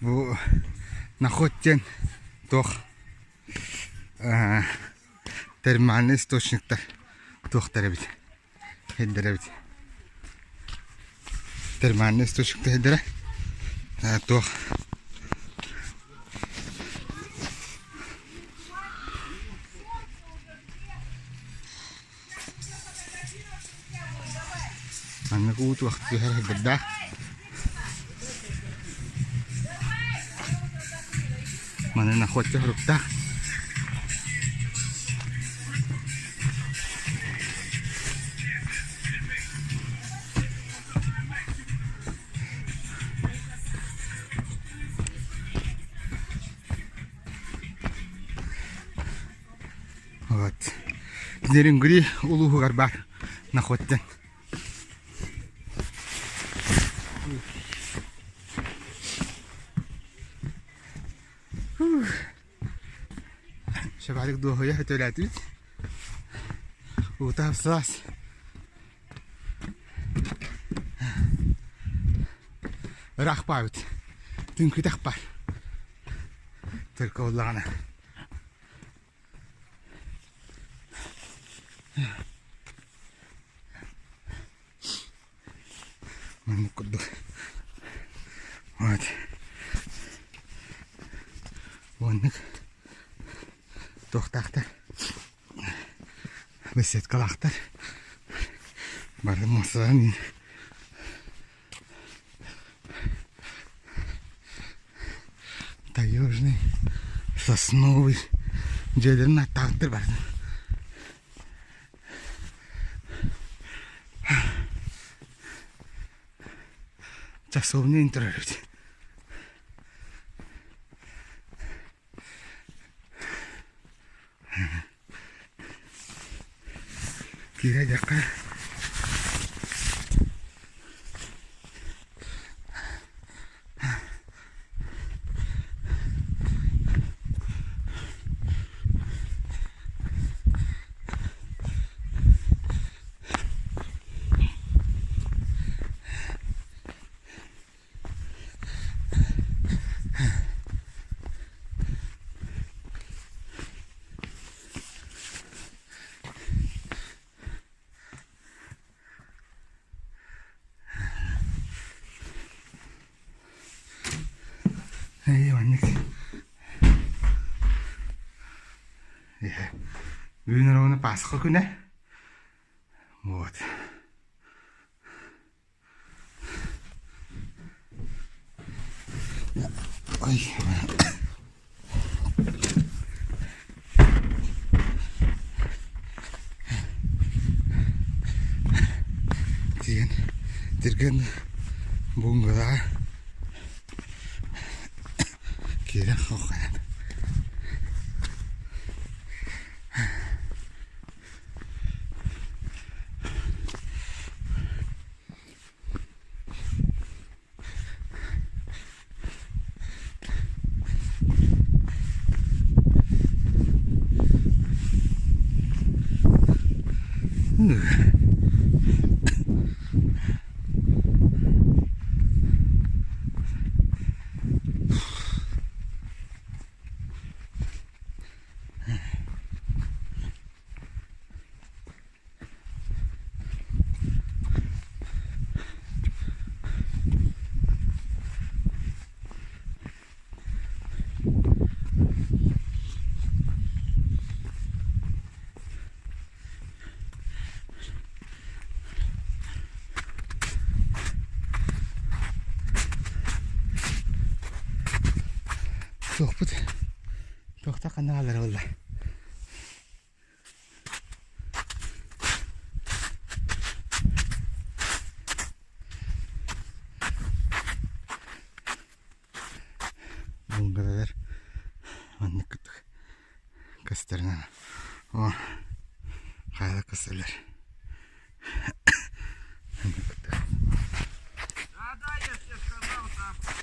Bu находтен тох термальный источниктар тохтары бит. Хеддере бит. Термальный источниктар хеддере. Тох. Анна кут вакыт кехер хеддерда. Mana nakhotcha hurupta. Вот. Зерингри улугу гарбар находтен. شبالك دوه يا تلاتي وطاب صاص راح باوت تنكي تخبر تلك والله أنا من كده وات وانك tohtahtır. Beset kalahtır. Barı masanın. Таежный, сосновый, джедерный тахтыр бар. Часовня интервью. Kira jaka Винеровна пасха күні. Вот. Ой. Тирген бунгада. Кирен хоханат. Sohbet. Tohta kanallar oldu. Bungalar anne kıtık kastırına o hayal kastırlar. Да, я тебе сказал там.